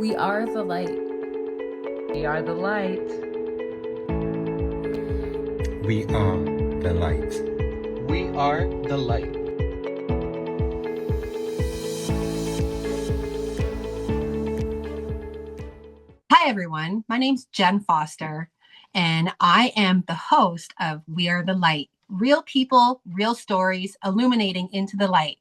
We are the light. We are the light. We are the light. We are the light. Hi, everyone. My name's Jen Foster, and I am the host of We Are the Light, real people, real stories, illuminating into the light.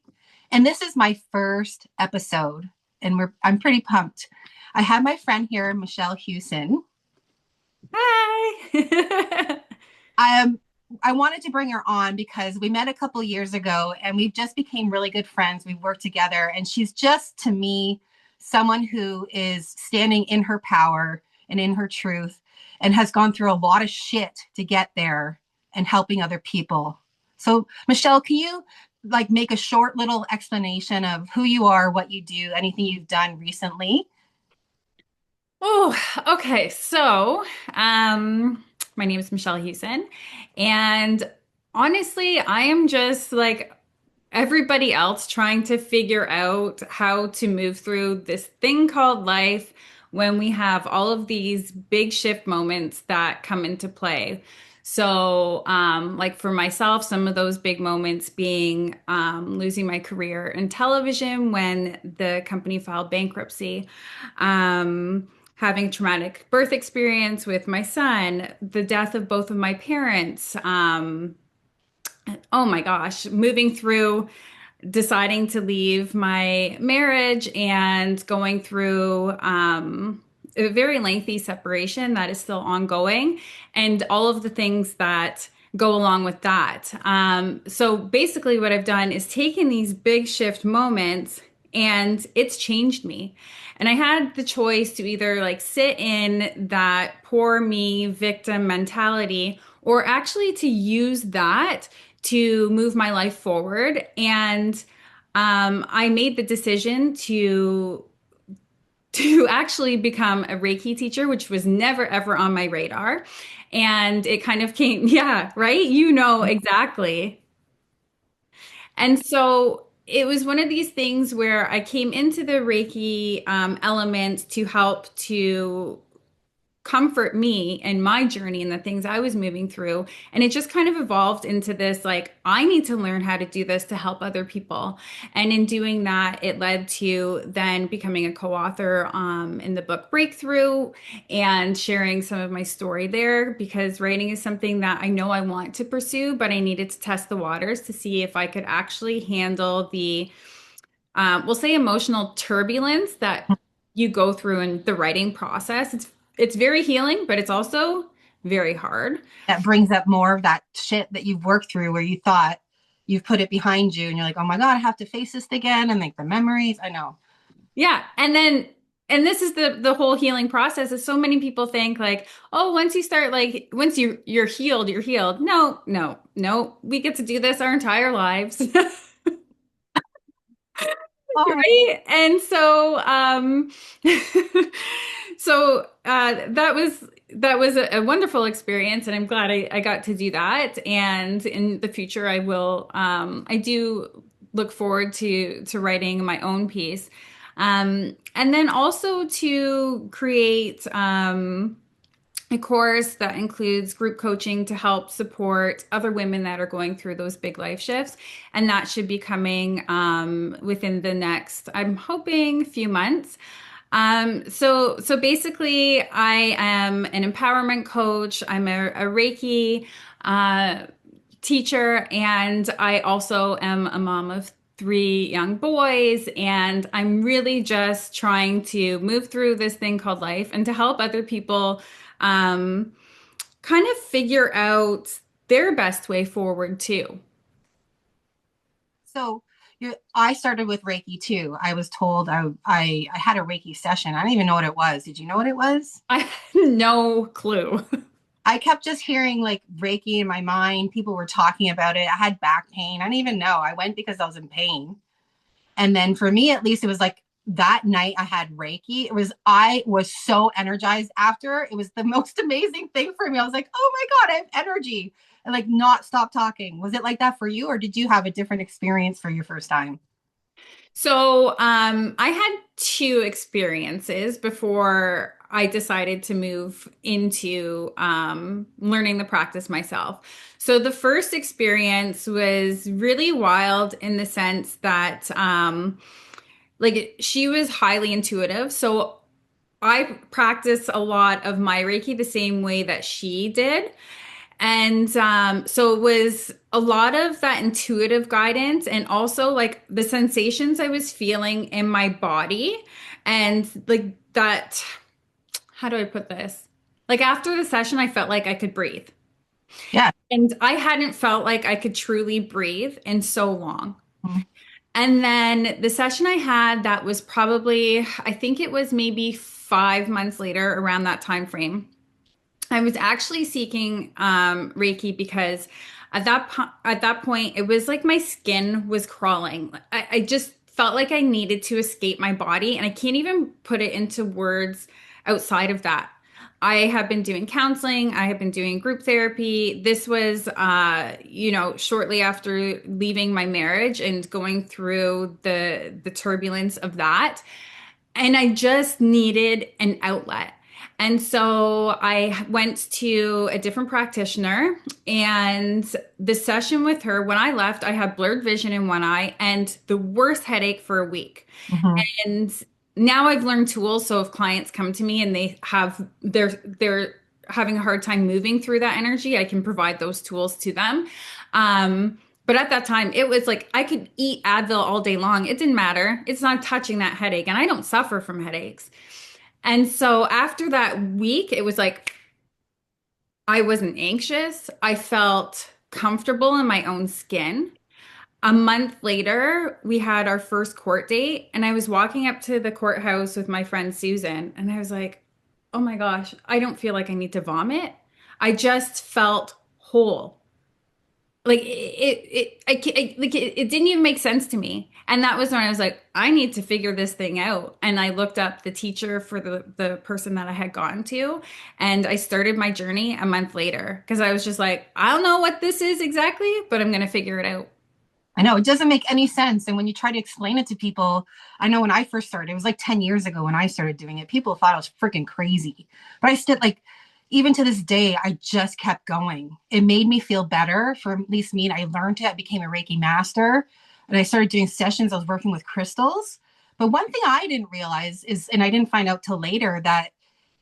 And this is my first episode, and I'm pretty pumped. I have my friend here, Michelle Hewson. Hi. I wanted to bring her on because we met a couple years ago, and we've just became really good friends. We've worked together, and she's just, to me, someone who is standing in her power and in her truth and has gone through a lot of shit to get there and helping other people. So, Michelle, can you make a short little explanation of who you are, what you do, anything you've done recently? Oh, okay. My name is Michelle Hewson, and honestly, I am just like everybody else trying to figure out how to move through this thing called life when we have all of these big shift moments that come into play. Like for myself, some of those big moments being losing my career in television when the company filed bankruptcy, having a traumatic birth experience with my son, the death of both of my parents. Oh my gosh, moving through deciding to leave my marriage and going through a very lengthy separation that is still ongoing, and all of the things that go along with that. So basically, what I've done is taken these big shift moments and it's changed me. And I had the choice to either like sit in that poor me victim mentality or actually to use that to move my life forward. And I made the decision to actually become a Reiki teacher, which was never ever on my radar. And it kind of came, yeah, right? You know exactly. And so it was one of these things where I came into the Reiki element to help to comfort me and my journey and the things I was moving through. And it just kind of evolved into this like, I need to learn how to do this to help other people. And in doing that, it led to then becoming a co-author in the book Breakthrough and sharing some of my story there because writing is something that I know I want to pursue, but I needed to test the waters to see if I could actually handle the, we'll say, emotional turbulence that you go through in the writing process. It's very healing, but it's also very hard. That brings up more of that shit that you've worked through where you thought you've put it behind you and you're like, oh my God, I have to face this again and like the memories. I know. Yeah. And this is the whole healing process is so many people think like, oh, once you start like once you're healed, you're healed. No, no, no. We get to do this our entire lives. Oh, Right? And so that was a wonderful experience, and I'm glad I got to do that. And in the future, I do look forward to writing my own piece. And then also to create a course that includes group coaching to help support other women that are going through those big life shifts. And that should be coming within the next, I'm hoping, few months. So basically, I am an empowerment coach. I'm a Reiki teacher, and I also am a mom of three young boys. And I'm really just trying to move through this thing called life and to help other people um, kind of figure out their best way forward too. so I started with Reiki too. I was told I had a Reiki session. I don't even know what it was. Did you know what it was? I have no clue. I kept just hearing like Reiki in my mind. People were talking about it. I had back pain. I didn't even know. I went because I was in pain. And then for me, at least, it was like that night I had Reiki. I was so energized after. It was the most amazing thing for me. I was like, oh my God, I have energy and like not stop talking. Was it like that for you, or did you have a different experience for your first time? I had two experiences before I decided to move into learning the practice myself. So the first experience was really wild in the sense that like she was highly intuitive. So I practice a lot of my Reiki the same way that she did. And so it was a lot of that intuitive guidance and also like the sensations I was feeling in my body and like that, how do I put this? Like after the session, I felt like I could breathe. Yeah. And I hadn't felt like I could truly breathe in so long. Mhm. And then the session I had that was probably, I think it was maybe 5 months later around that time frame. I was actually seeking Reiki because at that point it was like my skin was crawling. I just felt like I needed to escape my body, and I can't even put it into words outside of that. I have been doing counseling. I have been doing group therapy. This was, shortly after leaving my marriage and going through the turbulence of that. And I just needed an outlet. And so I went to a different practitioner, and the session with her, when I left, I had blurred vision in one eye and the worst headache for a week. Mhm. And now I've learned tools. So if clients come to me and they're having a hard time moving through that energy, I can provide those tools to them. But at that time, it was like I could eat Advil all day long. It didn't matter. It's not touching that headache. And I don't suffer from headaches. And so after that week, it was like I wasn't anxious. I felt comfortable in my own skin. A month later, we had our first court date, and I was walking up to the courthouse with my friend Susan, and I was like, oh my gosh, I don't feel like I need to vomit. I just felt whole. Like it didn't even make sense to me. And that was when I was like, I need to figure this thing out. And I looked up the teacher for the person that I had gone to, and I started my journey a month later because I was just like, I don't know what this is exactly, but I'm gonna figure it out. I know it doesn't make any sense. And when you try to explain it to people, I know when I first started, it was like 10 years ago when I started doing it, people thought I was freaking crazy. But I still, like, even to this day, I just kept going. It made me feel better for at least me. And I learned it. I became a Reiki master and I started doing sessions. I was working with crystals. But one thing I didn't realize is, and I didn't find out till later, that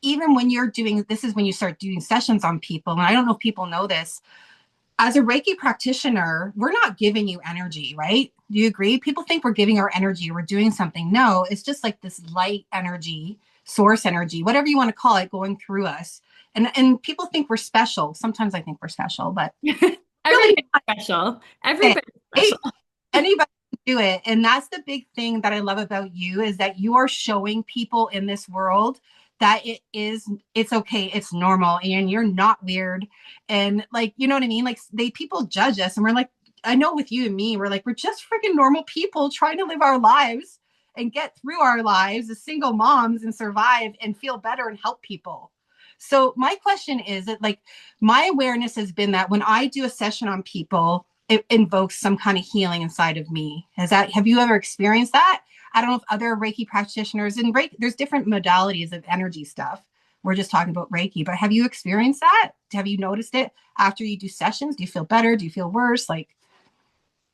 even when you're doing this is when you start doing sessions on people. And I don't know if people know this, as a Reiki practitioner, we're not giving you energy, right? Do you agree? People think we're giving our energy, we're doing something. No, it's just like this light energy, source energy, whatever you want to call it, going through us. And people think we're special. Sometimes I think we're special, but really Everybody's special. not. Everybody's Hey, special. anybody can do it. And that's the big thing that I love about you is that you are showing people in this world that it's okay, it's normal, and you're not weird. And like, you know what I mean? Like people judge us and we're like, I know with you and me, we're like, we're just freaking normal people trying to live our lives and get through our lives as single moms and survive and feel better and help people. So my question is that like my awareness has been that when I do a session on people, it invokes some kind of healing inside of me. Have you ever experienced that? I don't know if other Reiki practitioners and Reiki, there's different modalities of energy stuff. We're just talking about Reiki, but have you experienced that? Have you noticed it after you do sessions? Do you feel better? Do you feel worse? Like,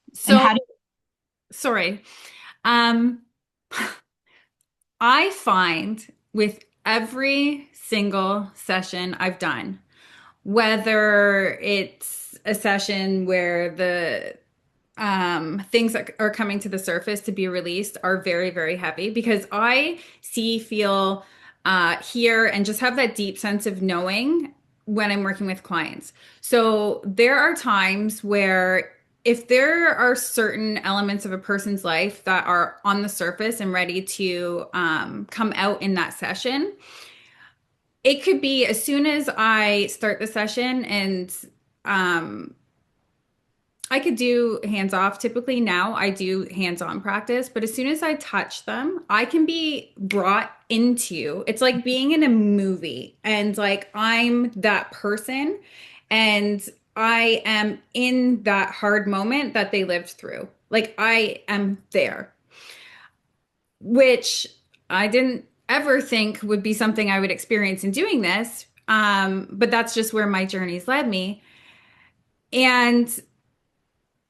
and So how do sorry. Um, I find with every single session I've done, whether it's a session where the things that are coming to the surface to be released are very, very heavy because I see, feel, hear, and just have that deep sense of knowing when I'm working with clients. So there are times where if there are certain elements of a person's life that are on the surface and ready to come out in that session, it could be as soon as I start the session and um, I could do hands off. Typically now I do hands on practice, but as soon as I touch them, I can be brought into it's like being in a movie and like I'm that person and I am in that hard moment that they lived through. Like I am there, which I didn't ever think would be something I would experience in doing this. But that's just where my journeys led me. And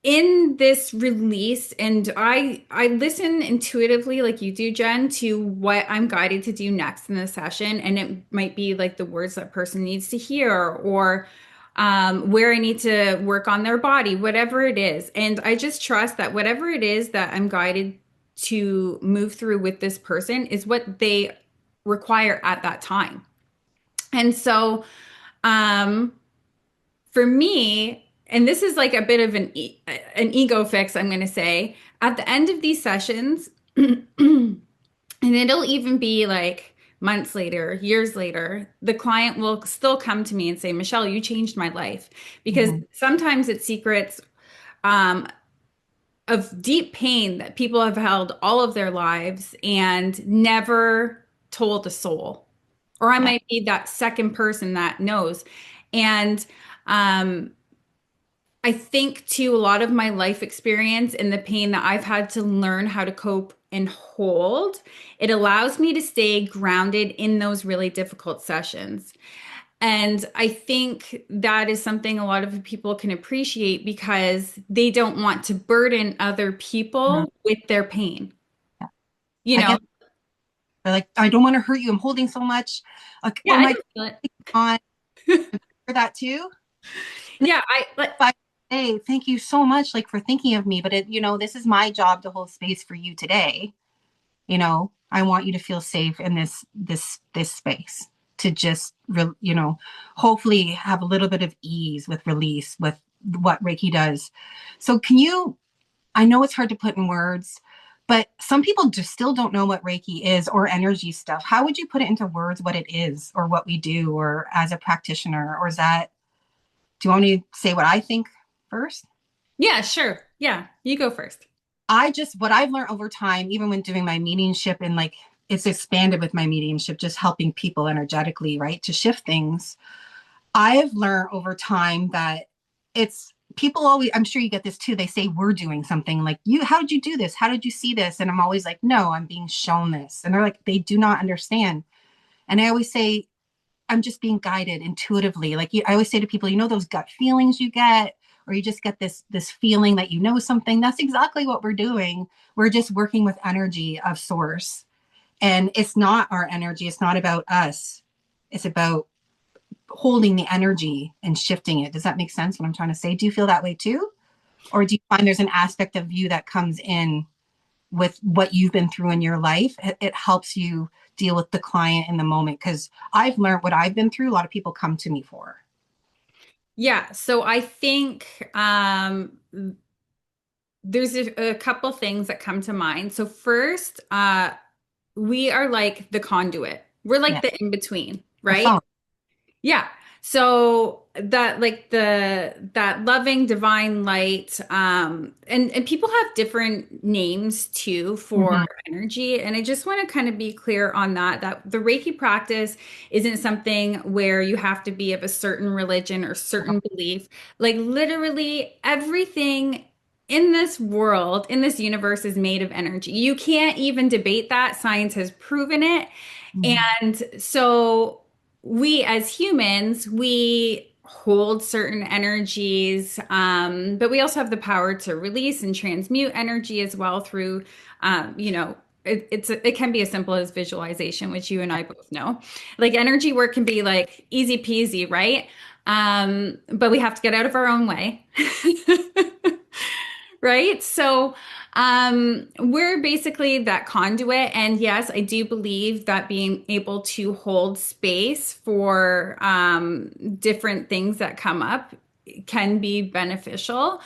in this release, and I listen intuitively like you do, Jen, to what I'm guided to do next in the session. And it might be like the words that person needs to hear, or where I need to work on their body, whatever it is. And I just trust that whatever it is that I'm guided to move through with this person is what they require at that time. And so, um, for me, and this is like a bit of an ego fix, I'm going to say, at the end of these sessions, and it'll even be like months later, years later, the client will still come to me and say, Michelle, you changed my life. Because Mhm. sometimes it's secrets um, of deep pain that people have held all of their lives and never told a soul. Or I Yeah. might be that second person that knows. And um, I think too, a lot of my life experience and the pain that I've had to learn how to cope and hold, it allows me to stay grounded in those really difficult sessions. And I think that is something a lot of people can appreciate because they don't want to burden other Mhm. people with their pain. Yeah. You I know, get, they're like, I don't want to hurt you. I'm holding so much. Like, yeah, oh I my can feel God, it. for that too. Yeah, I like, But hey, thank you so much, like for thinking of me. But this is my job to hold space for you today. I want you to feel safe in this space to just hopefully have a little bit of ease with release with what Reiki does. So can you, I know it's hard to put in words, but some people just still don't know what Reiki is or energy stuff. How would you put it into words what it is or what we do or as a practitioner? Or is that, do you want me to say what I think first? yeah, sure. Yeah, you go first. What I've learned over time, even when doing my mediumship and like it's expanded with my mediumship, just helping people energetically, right, to shift things. I've learned over time that it's people always, I'm sure you get this too. They say, we're doing something like how did you do this? How did you see this? And I'm always like, no, I'm being shown this. And they're like, they do not understand. And I always say, I'm just being guided intuitively. Like I always say to people, those gut feelings you get, or you just get this feeling that something. That's exactly what we're doing. We're just working with energy of source, and it's not our energy. It's not about us. It's about holding the energy and shifting it. Does that make sense? What I'm trying to say? Do you feel that way too, or do you find there's an aspect of you that comes in with what you've been through in your life? It helps you deal with the client in the moment, because I've learned what I've been through, a lot of people come to me for. Yeah, so I think there's a couple things that come to mind. So first, we are like the conduit. We're like Yeah, the in between, the right? phone. Yeah. So that like that loving divine light, and people have different names too for Mm-hmm. energy. And I just want to kind of be clear on that the Reiki practice isn't something where you have to be of a certain religion or certain belief. Like literally everything in this world, in this universe is made of energy. You can't even debate that. Science has proven it. Mm-hmm. And so we as humans, we hold certain energies, but we also have the power to release and transmute energy as well through, it can be as simple as visualization, which you and I both know. Like energy work can be like easy peasy, right? But we have to get out of our own way. Right? So, we're basically that conduit. And yes, I do believe that being able to hold space for different things that come up can be beneficial.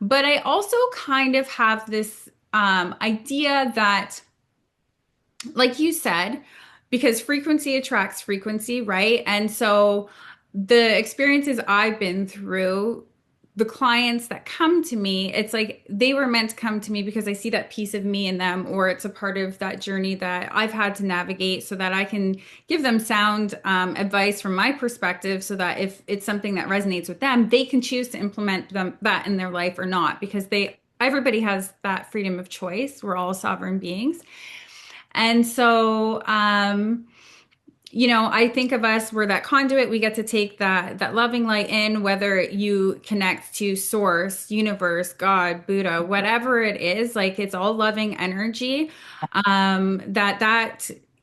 But I also kind of have this idea that, like you said, because frequency attracts frequency, right? And so the experiences I've been through, the clients that come to me, it's like they were meant to come to me because I see that piece of me in them, or it's a part of that journey that I've had to navigate so that I can give them sound advice from my perspective so that if it's something that resonates with them, they can choose to implement that in their life or not, because everybody has that freedom of choice. We're all sovereign beings. And so, I think of us, we're that conduit. We get to take that loving light in, whether you connect to source, universe, God, Buddha, whatever it is, like it's all loving energy.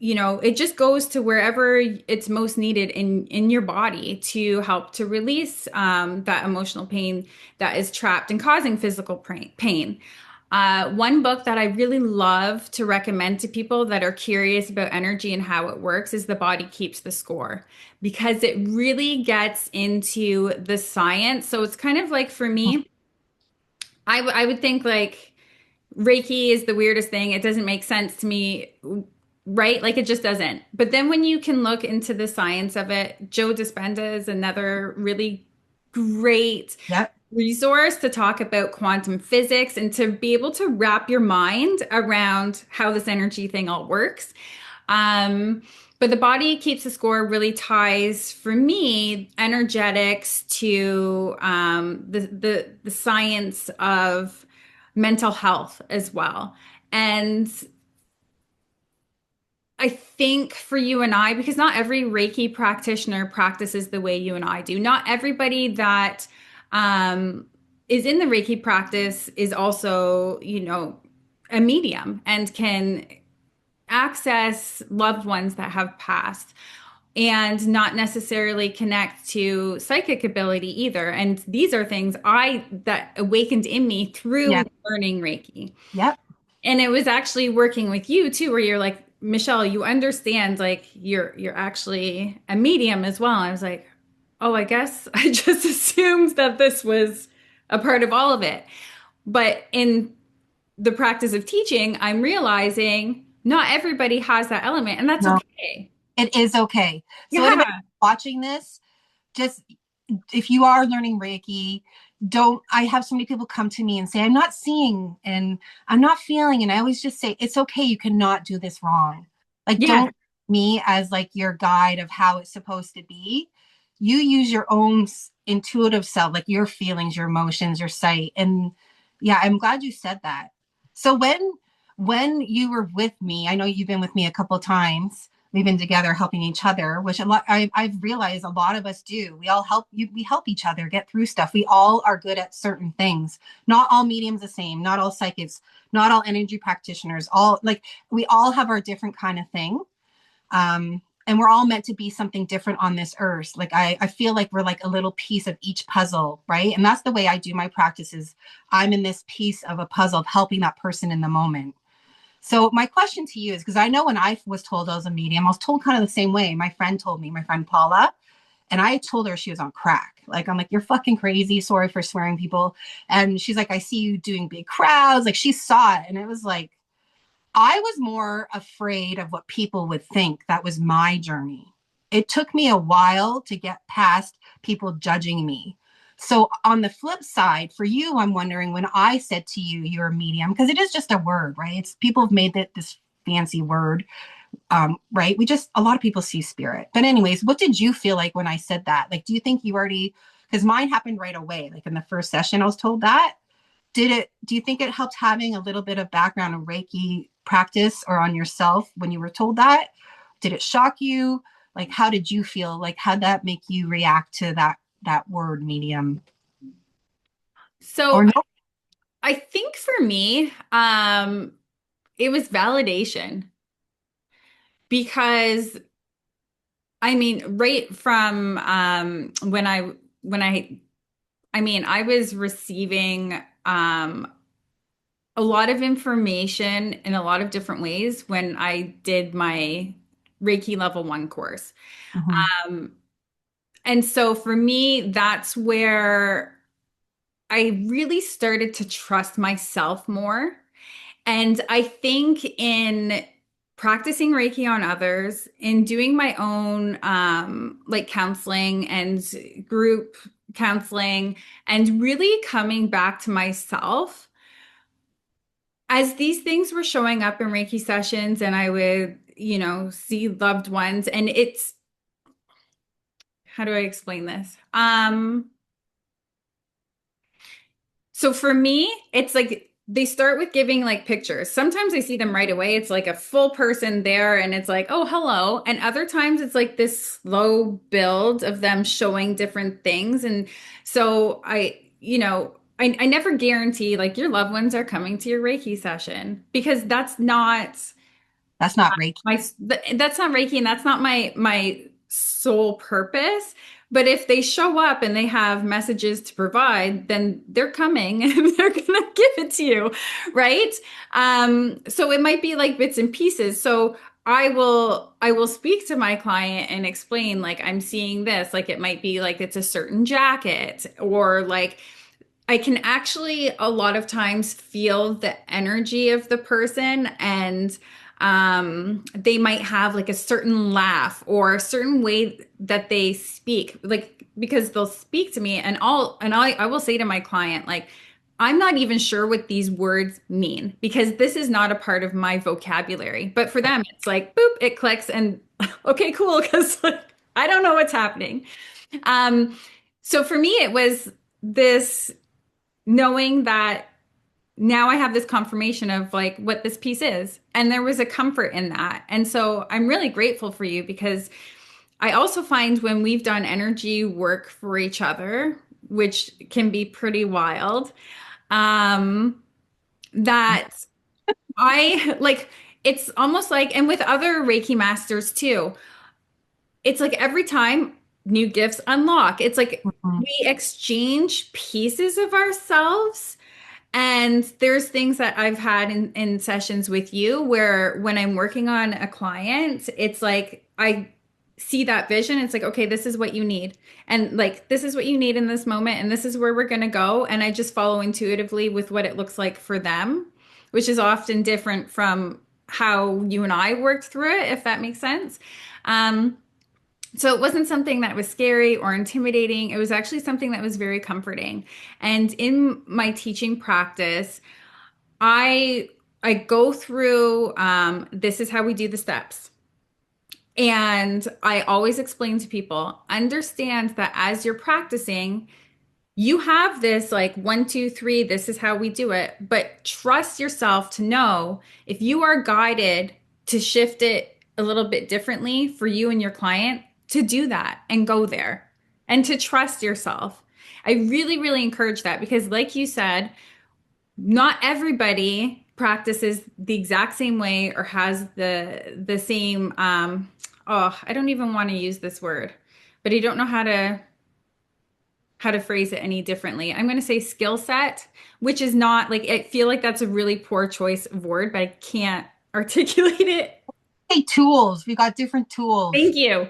It just goes to wherever it's most needed in your body to help to release that emotional pain that is trapped and causing physical pain. One book that I really love to recommend to people that are curious about energy and how it works is The Body Keeps the Score, because it really gets into the science. So it's kind of like for me, I would think like Reiki is the weirdest thing. It doesn't make sense to me, right? Like it just doesn't. But then when you can look into the science of it, Joe Dispenza is another really great Yep. resource to talk about quantum physics and to be able to wrap your mind around how this energy thing all works. Um, but the body keeps the score really ties for me energetics to the science of mental health as well. And I think for you and I, because not every Reiki practitioner practices the way you and I do. Not everybody that um, is in the Reiki practice is also, a medium and can access loved ones that have passed and not necessarily connect to psychic ability either. And these are things that awakened in me through Yep. learning Reiki. Yep. And it was actually working with you too, where you're like, Michelle, you understand, like you're actually a medium as well. I was like, oh, I guess I just assumed that this was a part of all of it. But in the practice of teaching, I'm realizing not everybody has that element, and that's No, okay. it is okay. So anybody Yeah. watching this, just if you are learning Reiki, don't, I have so many people come to me and say, I'm not seeing and I'm not feeling. And I always just say, it's okay. You cannot do this wrong. Like, Yeah. don't me as like your guide of how it's supposed to be. You use your own intuitive self, like your feelings, your emotions, your sight. And yeah, I'm glad you said that. So when you were with me, I know you've been with me a couple of times. We've been together helping each other, which a lot I've realized a lot of us do. We all help you. We help each other get through stuff. We all are good at certain things. Not all mediums the same. Not all psychics. Not all energy practitioners. All like we all have our different kind of thing. And we're all meant to be something different on this earth. Like I feel like we're like a little piece of each puzzle, right? And that's the way I do my practices. I'm in this piece of a puzzle of helping that person in the moment. So my question to you is, because I know when I was told I was a medium, I was told kind of the same way. My friend told me, my friend Paula, and I told her she was on crack. Like, I'm like, you're fucking crazy. Sorry for swearing, people. And she's like, I see you doing big crowds. Like, she saw it. And it was like, I was more afraid of what people would think. That was my journey. It took me a while to get past people judging me. So on the flip side, for you, I'm wondering when I said to you, you're a medium, because it is just a word, right? It's people have made it this fancy word, right? A lot of people see spirit. But anyways, what did you feel like when I said that? Like, do you think you already, because mine happened right away. Like in the first session, I was told that. Do you think it helped having a little bit of background in Reiki practice or on yourself when you were told that? Did it shock you? Like, how did you feel? Like, how'd that make you react to that word medium? So Or no? I think for me, it was validation because I mean, right from when I was receiving a lot of information in a lot of different ways when I did my Reiki level 1 course. Mhm. Um, and so for me, that's where I really started to trust myself more. And I think in practicing Reiki on others, in doing my own like counseling and group counseling, and really coming back to myself as these things were showing up in Reiki sessions, and I would, see loved ones, and it's, how do I explain this? So for me, it's like they start with giving like pictures. Sometimes I see them right away. It's like a full person there and it's like, oh, hello. And other times it's like this slow build of them showing different things. And so I never guarantee like your loved ones are coming to your Reiki session because That's not Reiki. that's not Reiki and that's not my sole purpose. But if they show up and they have messages to provide, then they're coming and they're gonna give it to you, right? So it might be like bits and pieces. So I will speak to my client and explain like I'm seeing this. Like it might be like it's a certain jacket or like I can actually a lot of times feel the energy of the person and they might have like a certain laugh or a certain way that they speak like because they'll speak to me and I will say to my client like I'm not even sure what these words mean because this is not a part of my vocabulary but for them it's like boop it clicks and okay cool because like I don't know what's happening um so for me it was this knowing that now I have this confirmation of like what this piece is. And there was a comfort in that. And so I'm really grateful for you because I also find when we've done energy work for each other, which can be pretty wild, um, that I like it's almost like, and with other Reiki masters too, it's like every time new gifts unlock, it's like Mhm. we exchange pieces of ourselves. And there's things that I've had in sessions with you where when I'm working on a client, it's like I see that vision. It's like, okay, this is what you need. And like, this is what you need in this moment. And this is where we're going to go. And I just follow intuitively with what it looks like for them, which is often different from how you and I worked through it, if that makes sense. Um, so it wasn't something that was scary or intimidating. It was actually something that was very comforting. And in my teaching practice, I I go through this is how we do the steps. And I always explain to people, understand that as you're practicing, you have this like one, two, three, this is how we do it. But trust yourself to know if you are guided to shift it a little bit differently for you and your client to do that and go there and to trust yourself. I really, really encourage that because, like you said, not everybody practices the exact same way or has the same oh, I don't even want to use this word, but I don't know how to phrase it any differently. I'm going to say skill set, which is not like I feel like that's a really poor choice of word, but I can't articulate it. Hey, tools. We got different tools Thank you.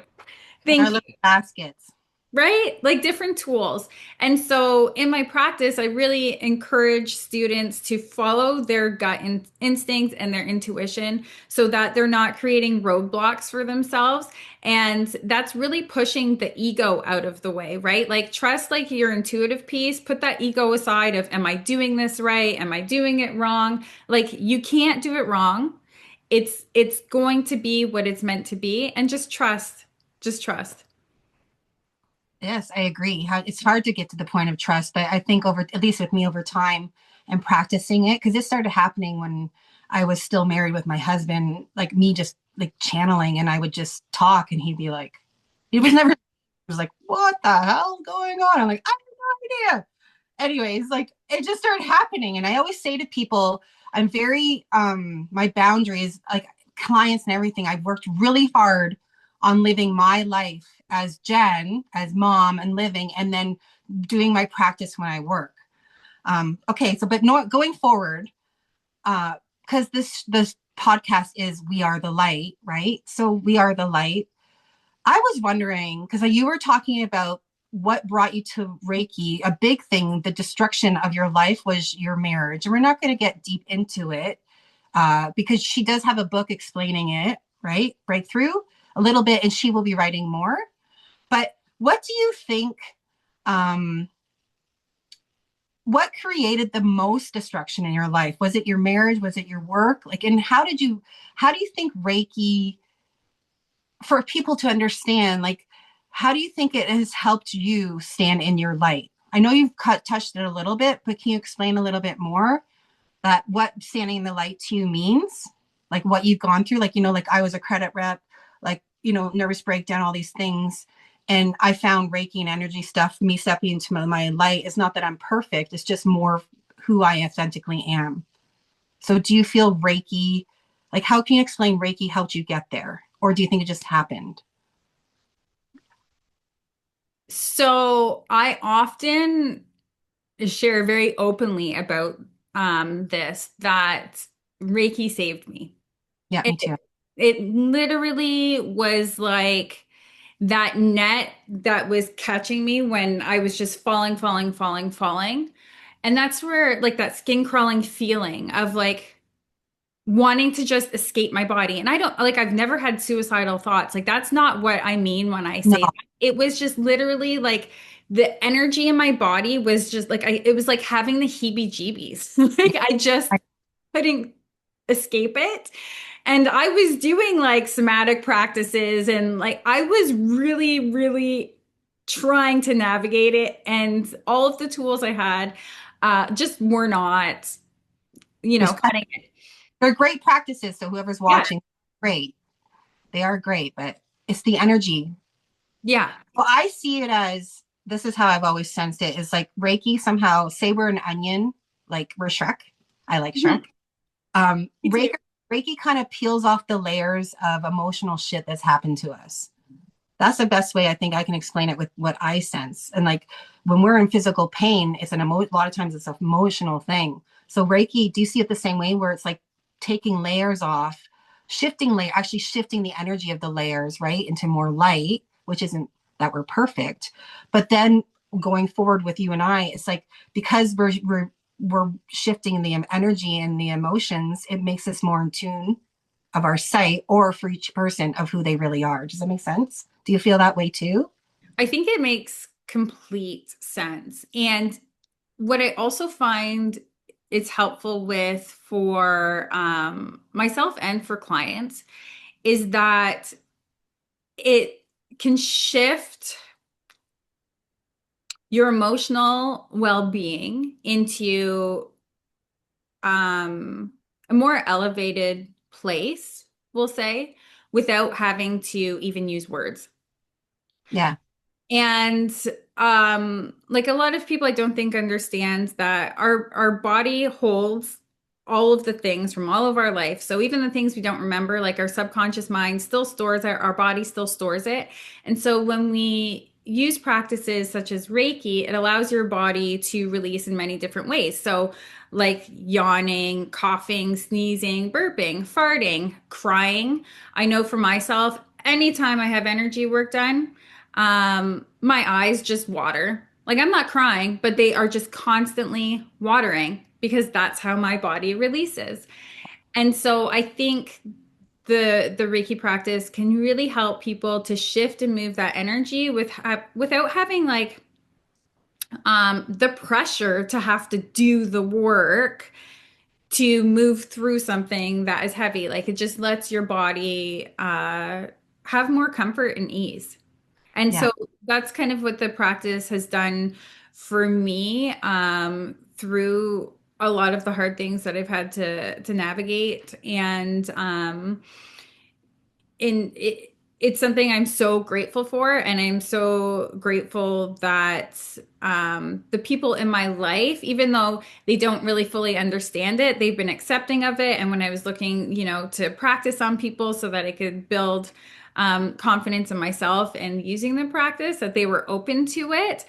in our Thank little baskets. right? Like different tools. And so in my practice, I really encourage students to follow their instinct and their intuition so that they're not creating roadblocks for themselves. And that's really pushing the ego out of the way, right? Like trust like your intuitive piece, put that ego aside of, am I doing this right? Am I doing it wrong? Like you can't do it wrong. It's going to be what it's meant to be and just trust. Just trust. Yes, I agree. It's hard to get to the point of trust, but I think over, at least with me over time and practicing it, because it started happening when I was still married with my husband, like me just like channeling and I would just talk and he'd be like, he was never, he was like, what the hell going on? I'm like, I have no idea. Anyways, like it just started happening. And I always say to people, I'm very, my boundaries, like clients and everything, I've worked really hard on living my life as Jen, as mom, and living, and then doing my practice when I work. Okay, so but no, going forward, because this podcast is We Are the Light, right? So we are the light. I was wondering because you were talking about what brought you to Reiki. A big thing, the destruction of your life was your marriage, and we're not going to get deep into it because she does have a book explaining it, right? Breakthrough a little bit, and she will be writing more. But what do you think? What created the most destruction in your life? Was it your marriage? Was it your work? Like, and how do you think Reiki, for people to understand, like, how do you think it has helped you stand in your light? I know you've touched it a little bit, but can you explain a little bit more? that what standing in the light to you means, like what you've gone through. Like, like I was a credit rep, like, nervous breakdown, all these things. And I found Reiki and energy stuff, me stepping into my light. It's not that I'm perfect, it's just more who I authentically am. So do you feel Reiki, like how can you explain Reiki helped you get there? Or do you think it just happened? So I often share very openly about this that Reiki saved me. Yeah, It me too. it literally was like that net that was catching me when I was just falling, falling, falling, falling. And that's where like that skin crawling feeling of like wanting to just escape my body. And I don't like, I've never had suicidal thoughts. Like, that's not what I mean when I No, say that. It was just literally like the energy in my body was just like, it was like having the heebie-jeebies. Like, I just I, couldn't escape it. And I was doing like somatic practices and like, I was really, really trying to navigate it. And all of the tools I had just were not, there's, cutting it. they're great practices. So whoever's Yeah. watching, great. They are great, but it's the energy. Yeah. Well, I see it as, this is how I've always sensed it, is like Reiki somehow, say we're an onion, like we're Shrek. I like Shrek. Mhm. Me too. Reiki kind of peels off the layers of emotional shit that's happened to us. That's the best way I think I can explain it with what I sense. And like when we're in physical pain, it's a lot of times it's an emotional thing. So Reiki, do you see it the same way where it's like taking layers off, actually shifting the energy of the layers, right, into more light, which isn't that we're perfect, but then going forward with you and I, it's like because we're shifting the energy and the emotions, it makes us more in tune of our sight or for each person of who they really are. Does that make sense? Do you feel that way too? I think it makes complete sense. And what I also find it's helpful with for myself and for clients is that it can shift your emotional well-being into a more elevated place, we'll say, without having to even use words. Yeah. And like a lot of people I don't think understand that our body holds all of the things from all of our life. So even the things we don't remember, like our subconscious mind still stores our body still stores it. And so when we use practices such as Reiki, it allows your body to release in many different ways. So like yawning, coughing, sneezing, burping, farting, crying. I know for myself, anytime I have energy work done, my eyes just water. Like I'm not crying, but they are just constantly watering because that's how my body releases. And so I think the Reiki practice can really help people to shift and move that energy without having like the pressure to have to do the work to move through something that is heavy. Like it just lets your body have more comfort and ease. And Yeah. so that's kind of what the practice has done for me through a lot of the hard things that I've had to navigate. And it's something I'm so grateful for, and I'm so grateful that the people in my life, even though they don't really fully understand it, they've been accepting of it. And when I was looking, to practice on people so that I could build confidence in myself and using the practice, that they were open to it.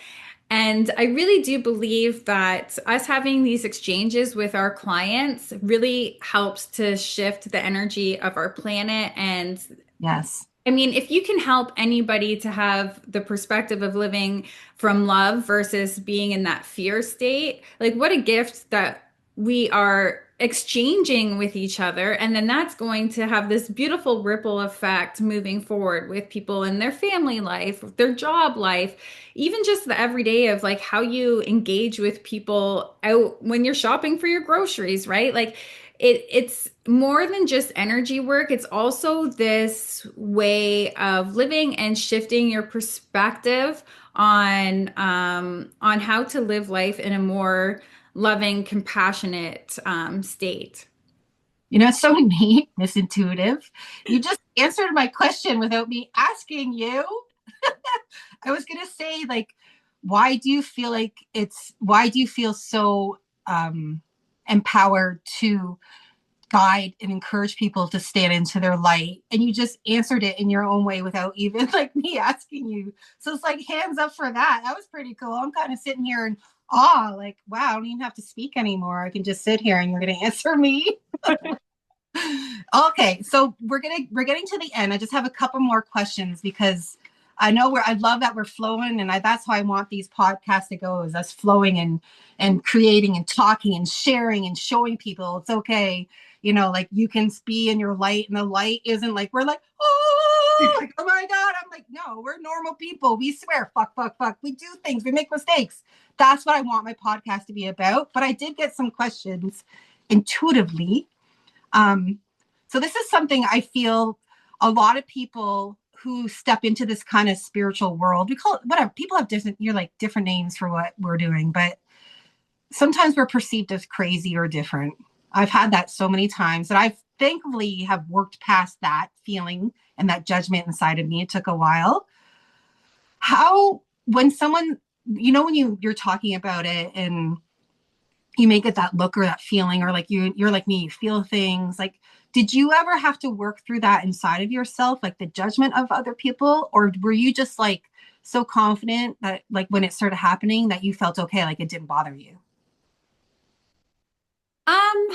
And I really do believe that us having these exchanges with our clients really helps to shift the energy of our planet. And Yes. I mean, if you can help anybody to have the perspective of living from love versus being in that fear state, like what a gift that we are exchanging with each other. And then that's going to have this beautiful ripple effect moving forward with people in their family life, their job life, even just the everyday of like how you engage with people out when you're shopping for your groceries, right? Like it's more than just energy work. It's also this way of living and shifting your perspective on how to live life in a more loving, compassionate state. You know, it's so neat, Miss Intuitive. You just answered my question without me asking you. I was going to say, like, why do you feel so empowered to guide and encourage people to stand into their light? And you just answered it in your own way without even like me asking you. So it's like hands up for that. That was pretty cool. I'm kind of sitting here in awe, like, wow, I don't even have to speak anymore. I can just sit here and you're going to answer me. Okay, so we're getting to the end. I just have a couple more questions because I know I love that we're flowing, and that's how I want these podcasts to go, is us flowing and creating and talking and sharing and showing people it's okay. You know, like you can be in your light, and the light isn't like we're like, oh, like, oh my God. I'm like, no, we're normal people. We swear, fuck, fuck, fuck. We do things, we make mistakes. That's what I want my podcast to be about. But I did get some questions intuitively. So this is something I feel a lot of people who step into this kind of spiritual world, we call it whatever. People have different names for what we're doing, but sometimes we're perceived as crazy or different. I've had that so many times that I've thankfully have worked past that feeling and that judgment inside of me. It took a while. How, when someone, you know, when you're talking about it and you may get that look or that feeling, or like you're like me, you feel things like, did you ever have to work through that inside of yourself, like the judgment of other people? Or were you just like so confident that like when it started happening that you felt okay, like it didn't bother you? Um,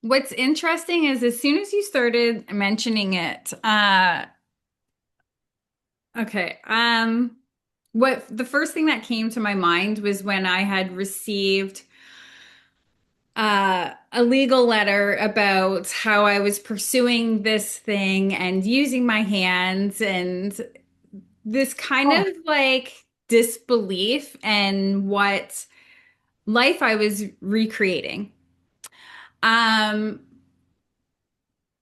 what's interesting is as soon as you started mentioning it, okay, what the first thing that came to my mind was when I had received a legal letter about how I was pursuing this thing and using my hands and this kind Oh, of like disbelief in what life I was recreating. Um,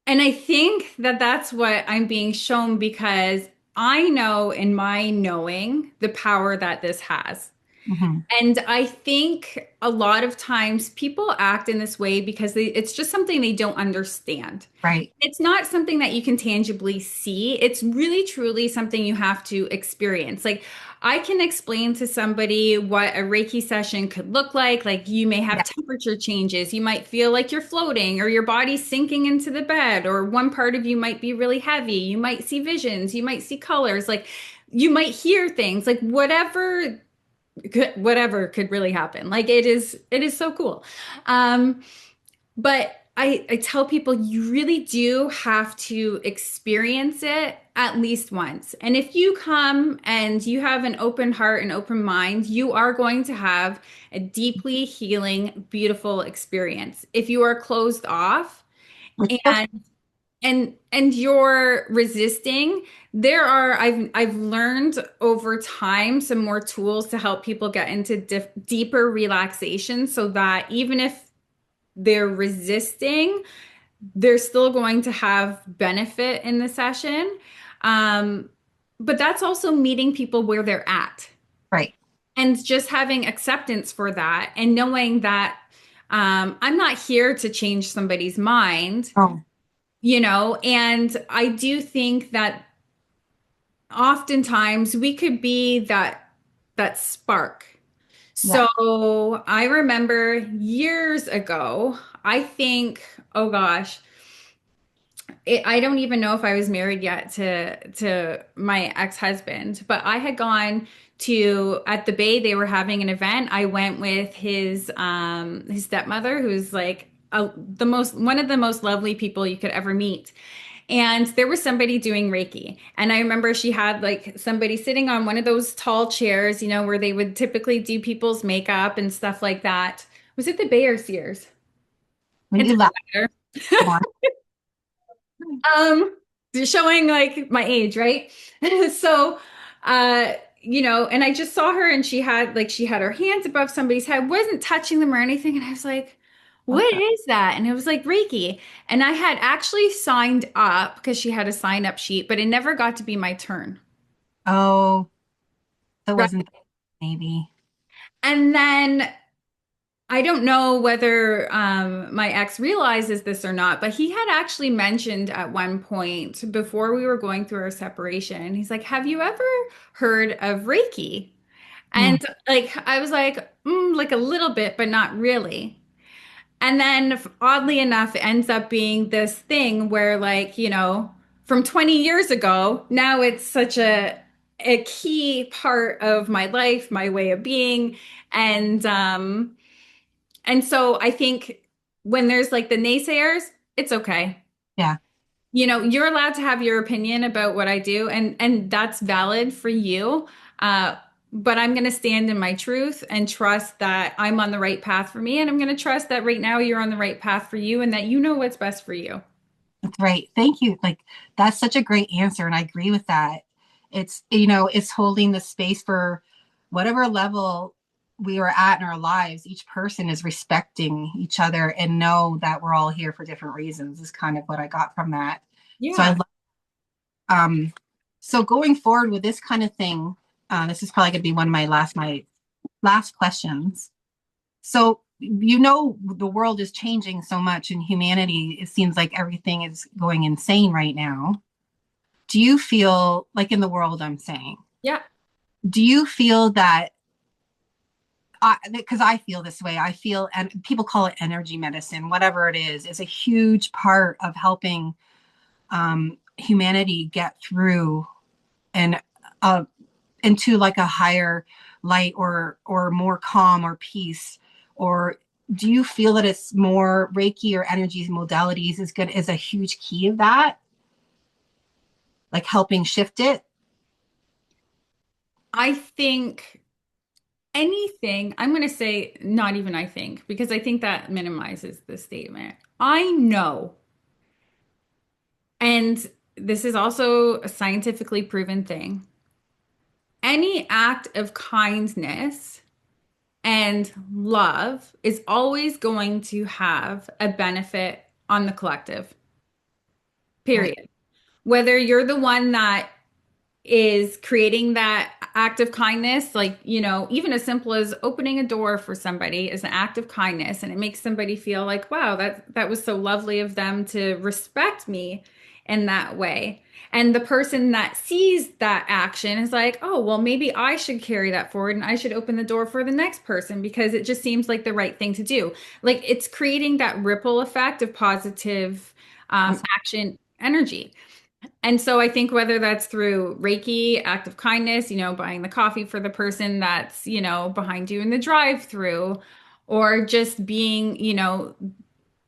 and I think that that's what I'm being shown because I know in my knowing the power that this has. mhm. And I think a lot of times people act in this way because it's just something they don't understand. Right. It's not something that you can tangibly see. It's really, truly something you have to experience. Like, I can explain to somebody what a Reiki session could look like. Like, you may have Yeah. temperature changes. You might feel like you're floating or your body's sinking into the bed, or one part of you might be really heavy. You might see visions. You might see colors. Like, you might hear things. Like, whatever could really happen. Like, it is so cool. But I tell people you really do have to experience it at least once. And if you come and you have an open heart and open mind, you are going to have a deeply healing, beautiful experience. If you are closed off Which and you're resisting, I've learned over time some more tools to help people get into deeper relaxation so that even if they're resisting, they're still going to have benefit in the session. Um, but that's also meeting people where they're at right. and just having acceptance for that and knowing that I'm not here to change somebody's mind, Oh, and I do think that oftentimes we could be that spark. yeah. So I remember years ago, I think, oh gosh, I don't even know if I was married yet to my ex-husband, but I had gone to at the Bay, they were having an event. I went with his stepmother, who's like the most one of the most lovely people you could ever meet. And there was somebody doing Reiki. And I remember she had like somebody sitting on one of those tall chairs, where they would typically do people's makeup and stuff like that. Was it the Bay or Sears? When It you laugh, doesn't come on. um, showing like my age, right? So, and I just saw her and she had her hands above somebody's head, wasn't touching them or anything. And I was like, what Okay. is that? And it was like Reiki. And I had actually signed up because she had a sign up sheet, but it never got to be my turn. Oh, that Right. wasn't maybe. And then I don't know whether my ex realizes this or not, but he had actually mentioned at one point before we were going through our separation, he's like, "Have you ever heard of Reiki?" Mm, And like I was like a little bit, but not really. And then oddly enough, it ends up being this thing where like, from 20 years ago, now it's such a key part of my life, my way of being. And and so I think when there's like the naysayers, it's okay. yeah. You're allowed to have your opinion about what I do, and that's valid for you. Uh, but I'm going to stand in my truth and trust that I'm on the right path for me, and I'm going to trust that right now you're on the right path for you, and that you know what's best for you. That's right. Thank you. Like that's such a great answer. And I agree with that. It's holding the space for whatever level we are at in our lives. Each person is respecting each other and know that we're all here for different reasons is kind of what I got from that. So I Yeah. love, um, so going forward with this kind of thing, this is probably going to be one of my last questions. So, the world is changing so much and humanity, it seems like everything is going insane right now. Do you feel like in the world, I'm saying, Yeah. do you feel that, because I feel this way, I feel, and people call it energy medicine, whatever it is a huge part of helping humanity get through and uh, into like a higher light or more calm or peace, or do you feel that it's more Reiki or energy modalities is a huge key of that, like helping shift it? I think anything, I'm going to say, not even I think, because I think that minimizes the statement. I know, and this is also a scientifically proven thing. Any act of kindness and love is always going to have a benefit on the collective, Right. period. Whether you're the one that is creating that act of kindness, like, even as simple as opening a door for somebody is an act of kindness, and it makes somebody feel like, wow, that was so lovely of them to respect me in that way. And the person that sees that action is like, oh, well, maybe I should carry that forward and I should open the door for the next person because it just seems like the right thing to do. Like it's creating that ripple effect of positive That's action energy. And so I think whether that's through Reiki, act of kindness, buying the coffee for the person that's, behind you in the drive-through, or just being,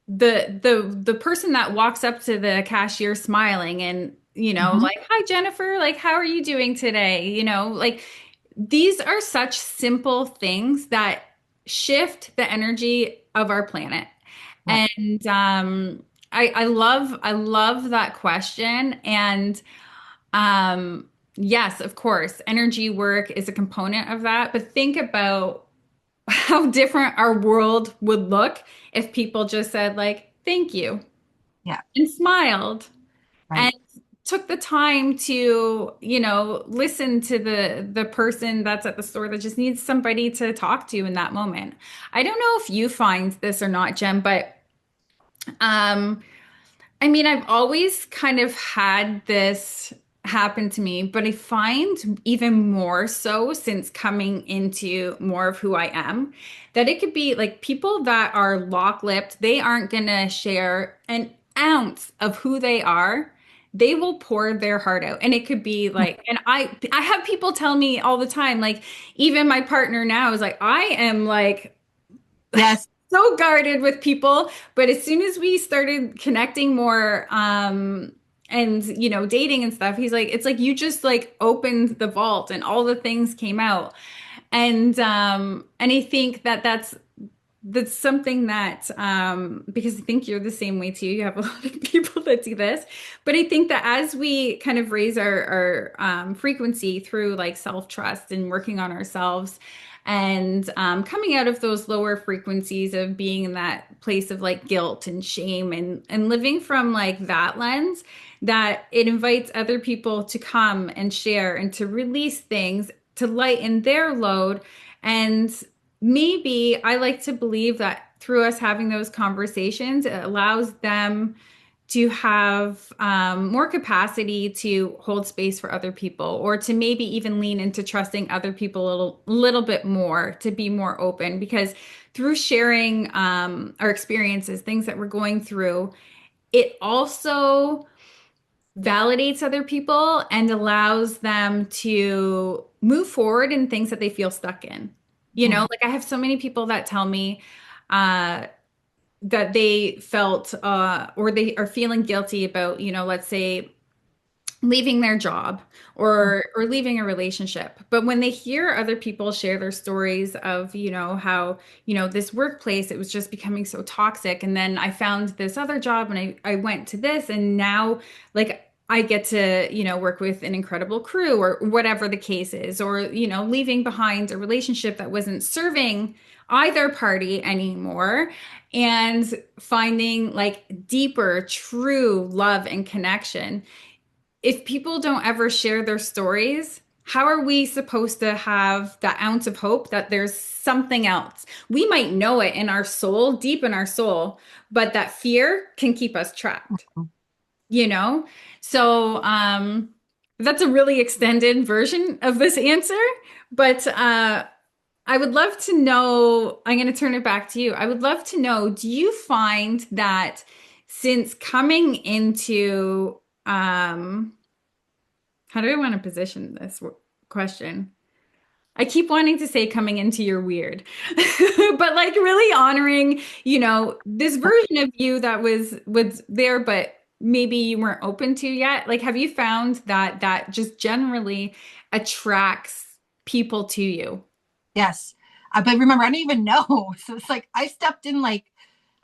the person that walks up to the cashier smiling and, Mhm. like, "Hi Jennifer, like how are you doing today?" Like these are such simple things that shift the energy of our planet. Yeah, And I love that question. And yes, of course, energy work is a component of that. But think about how different our world would look if people just said like, "Thank you," yeah, and smiled and right. took the time to, listen to the person that's at the store that just needs somebody to talk to in that moment. I don't know if you find this or not, Jen, but um I mean, I've always kind of had this happen to me, but I find even more so since coming into more of who I am, that it could be like people that are lock-lipped, they aren't gonna share an ounce of who they are. They will pour their heart out. And it could be like, and I have people tell me all the time, like even my partner now is like, I am like Yes, so guarded with people, but as soon as we started connecting more and dating and stuff, he's like, it's like you just like opened the vault and all the things came out. And I think that that's something that because I think you're the same way too. You have a lot of people that do this, but I think that as we kind of raise our frequency through like self-trust and working on ourselves and coming out of those lower frequencies of being in that place of like guilt and shame and living from like that lens, that it invites other people to come and share and to release things to lighten their load. And maybe I like to believe that through us having those conversations, it allows them to have more capacity to hold space for other people, or to maybe even lean into trusting other people a little bit more, to be more open. Because through sharing our experiences, things that we're going through, it also validates other people and allows them to move forward in things that they feel stuck in. You know, Mhm. like I have so many people that tell me uh, that they felt or they are feeling guilty about, let's say leaving their job or leaving a relationship. But when they hear other people share their stories of, how, this workplace, it was just becoming so toxic. And then I found this other job and I went to this, and now like I get to, work with an incredible crew or whatever the case is, or, leaving behind a relationship that wasn't serving either party anymore, and finding like deeper, true love and connection. If people don't ever share their stories, how are we supposed to have that ounce of hope that there's something else? We might know it in our soul, deep in our soul, but that fear can keep us trapped, you know? So, that's a really extended version of this answer, but I would love to know, I'm going to turn it back to you. I would love to know, do you find that since coming into how do I want to position this question? I keep wanting to say coming into your weird, but like really honoring, this version of you that was there, but maybe you weren't open to yet. Like, have you found that that just generally attracts people to you? Yes. But remember, I didn't even know. So it's like I stepped in like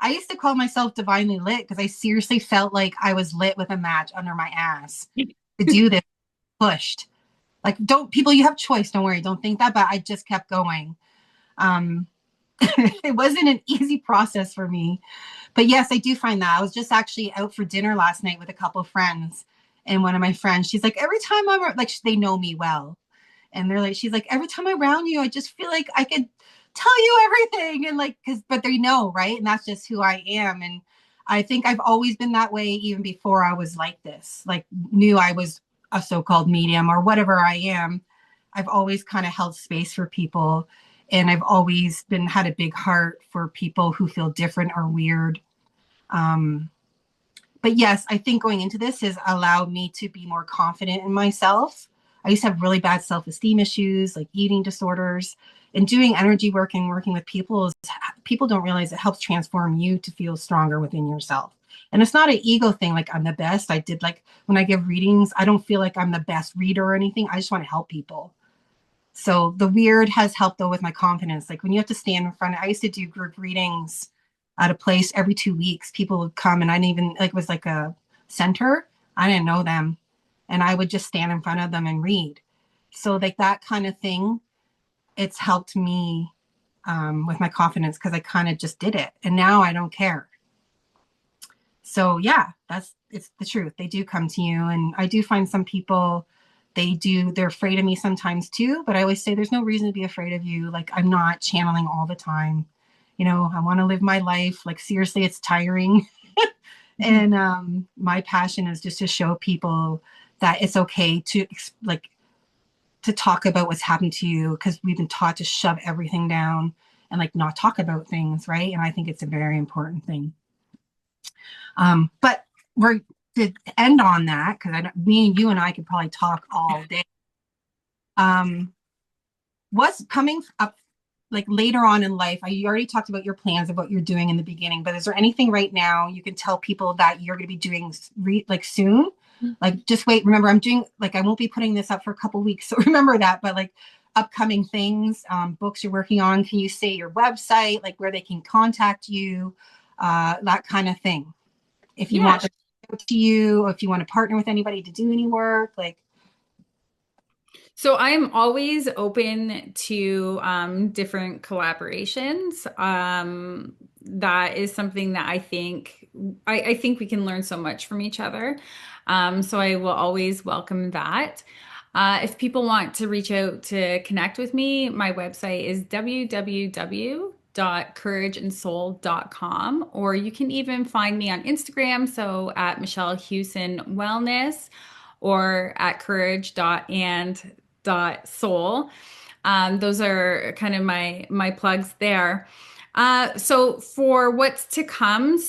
I used to call myself divinely lit because I seriously felt like I was lit with a match under my ass to do this, pushed. Like, don't people, you have choice, don't worry, don't think that, but I just kept going. Um, it wasn't an easy process for me. But yes, I do find that. I was just actually out for dinner last night with a couple of friends. And one of my friends, she's like, every time I'm like, they know me well. And they're like, she's like, every time I'm around you, I just feel like I could tell you everything. And like, but they know, right? And that's just who I am. And I think I've always been that way even before I was like this, like knew I was a so-called medium or whatever I am. I've always kind of held space for people. And I've always had a big heart for people who feel different or weird. Um, but yes, I think going into this has allowed me to be more confident in myself. I used to have really bad self-esteem issues, like eating disorders, and doing energy work and working with people is people don't realize it helps transform you to feel stronger within yourself. And it's not an ego thing, like I'm the best. I did like when I give readings, I don't feel like I'm the best reader or anything. I just want to help people. So the weird has helped though with my confidence. Like when you have to stand in front, I used to do group readings at a place every 2 weeks. People would come and I didn't even like it was like a center. I didn't know them. And I would just stand in front of them and read. So like that kind of thing, it's helped me with my confidence because I kind of just did it. And now I don't care. So yeah, it's the truth. They do come to you. And I do find some people they're afraid of me sometimes too, but I always say there's no reason to be afraid of you. Like I'm not channeling all the time. I want to live my life. Like seriously, it's tiring. And my passion is just to show people that it's okay to like to talk about what's happened to you because we've been taught to shove everything down and like not talk about things, right? And I think it's a very important thing. But we're to end on that because me and you and I could probably talk all day. What's coming up like later on in life? You already talked about your plans of what you're doing in the beginning, but is there anything right now you can tell people that you're going to be doing like soon? Like just wait. Remember, I'm doing like I won't be putting this up for a couple weeks, so remember that. But like upcoming things, books you're working on. Can you say your website, like where they can contact you, that kind of thing? If you Yeah. want them to go to you, or if you want to partner with anybody to do any work, like So I am always open to different collaborations. That is something that I think we can learn so much from each other. So I will always welcome that. If people want to reach out to connect with me, my website is www.courageandsoul.com, or you can even find me on Instagram, so at Michelle Hewson Wellness or at courage.and.soul. Those are kind of my plugs there. So for what's to come,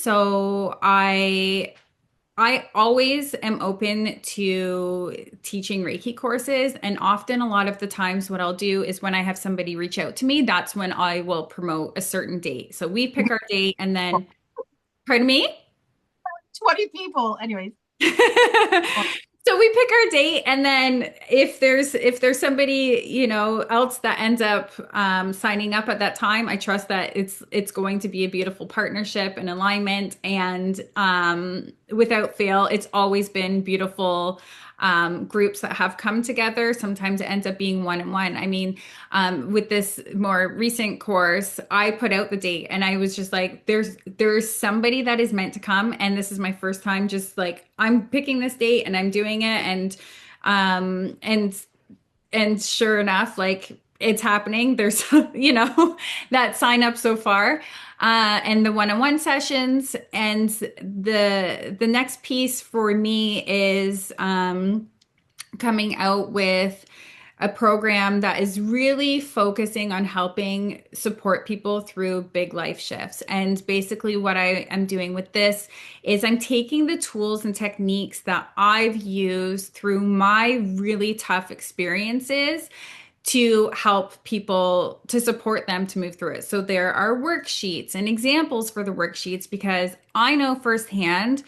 I always am open to teaching Reiki courses. And often, a lot of the times, what I'll do is when I have somebody reach out to me, that's when I will promote a certain date. So we pick our date and then, pardon me? 20 people. Anyways. So we pick our date, and then if there's somebody else that ends up signing up at that time, I trust that it's going to be a beautiful partnership and alignment. And without fail, it's always been beautiful groups that have come together. Sometimes it ends up being one and one. I mean, with this more recent course, I put out the date and I was just like, there's somebody that is meant to come. And this is my first time just like, I'm picking this date and I'm doing it. Um, and, and sure enough, like it's happening. There's, that sign up so far. And the one-on-one sessions, and the next piece for me is coming out with a program that is really focusing on helping support people through big life shifts. And basically, what I am doing with this is I'm taking the tools and techniques that I've used through my really tough experiences to help people, to support them to move through it. So there are worksheets and examples for the worksheets, because I know firsthand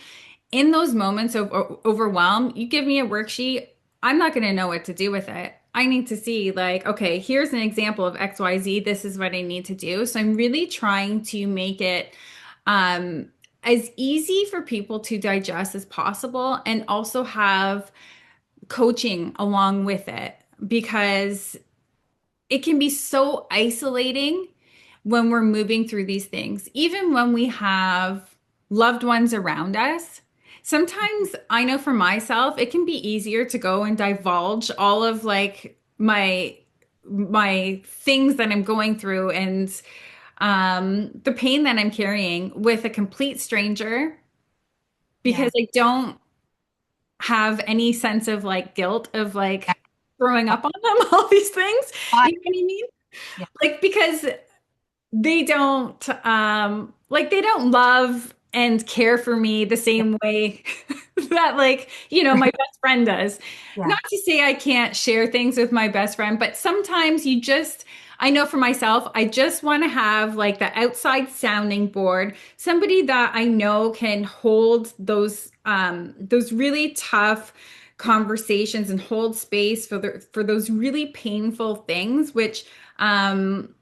in those moments of overwhelm, you give me a worksheet, I'm not going to know what to do with it. I need to see, like, okay, here's an example of XYZ. This is what I need to do. So I'm really trying to make it as easy for people to digest as possible, and also have coaching along with it, because it can be so isolating when we're moving through these things, even when we have loved ones around us. Sometimes I know for myself, it can be easier to go and divulge all of like my things that I'm going through, and the pain that I'm carrying with a complete stranger, Yeah. because I don't have any sense of like guilt of like throwing up on them, all these things. I, You know what I mean? yeah. Like, because they don't they don't love and care for me the same way that, like, my best friend does. Yeah. Not to say I can't share things with my best friend, but sometimes I know for myself, I just want to have like the outside sounding board, somebody that I know can hold those really tough conversations and hold space for those really painful things, which I'm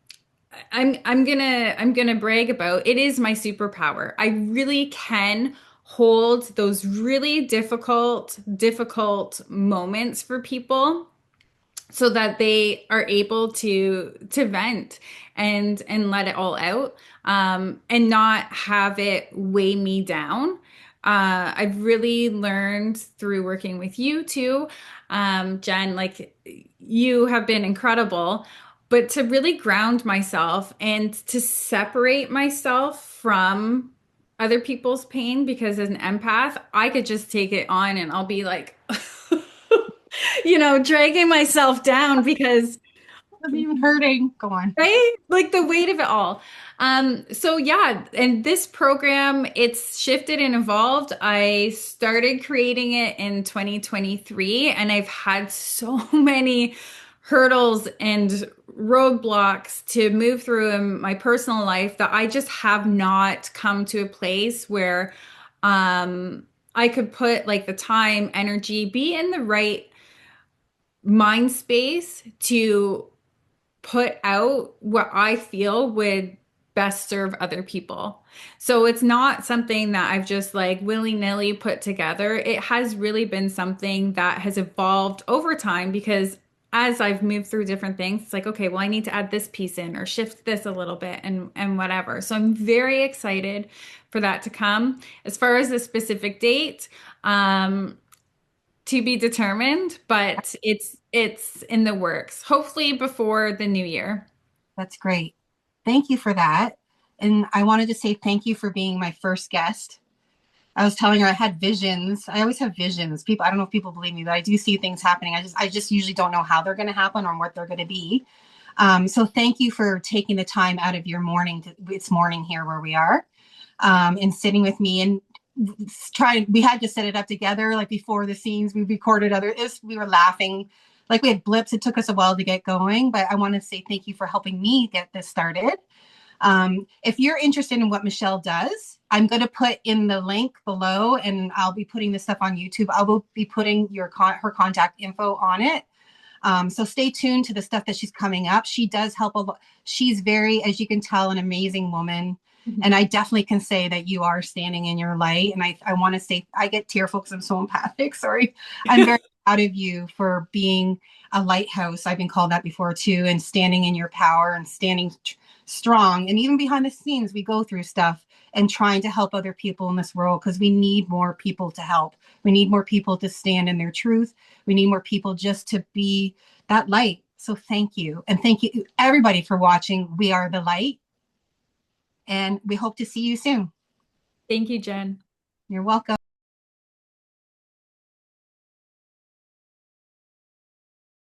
gonna brag about. It is my superpower. I really can hold those really difficult moments for people, so that they are able to vent and let it all out, and not have it weigh me down. I've really learned through working with you too, Jen, like, you have been incredible, but to really ground myself and to separate myself from other people's pain, because as an empath, I could just take it on and I'll be like, dragging myself down, because, I'm even hurting. Go on. right? Like the weight of it all. So yeah, and this program, it's shifted and evolved. I started creating it in 2023, and I've had so many hurdles and roadblocks to move through in my personal life, that I just have not come to a place where I could put like the time, energy, be in the right mind space to put out what I feel would best serve other people. So it's not something that I've just like willy-nilly put together. It has really been something that has evolved over time, because as I've moved through different things, it's like, okay, well, I need to add this piece in or shift this a little bit, and whatever. So I'm very excited for that to come. As far as the specific date, To be determined, but it's in the works. Hopefully before the new year. That's great. Thank you for that. And I wanted to say thank you for being my first guest. I was telling her I had visions. I always have visions. People, I don't know if people believe me, but I do see things happening. I just usually don't know how they're going to happen or what they're going to be. So thank you for taking the time out of your morning. It's morning here where we are, and sitting with me and trying. We had to set it up together. Like before the scenes, we recorded we were laughing. Like we had blips. It took us a while to get going, but I want to say thank you for helping me get this started. If you're interested in what Michelle does, I'm going to put in the link below, and I'll be putting this stuff on YouTube. I will be putting her contact info on it. So stay tuned to the stuff that she's coming up. She does help a lot. She's very, as you can tell, an amazing woman. Mm-hmm. And I definitely can say that you are standing in your light. And I want to say, I get tearful because I'm so empathic. Sorry. I'm very proud of you for being a lighthouse. I've been called that before too, and standing in your power and standing strong. And even behind the scenes, we go through stuff and trying to help other people in this world, because we need more people to help. We need more people to stand in their truth. We need more people just to be that light. So thank you. And thank you everybody for watching. We are the light, and we hope to see you soon. Thank you, Jen. You're welcome.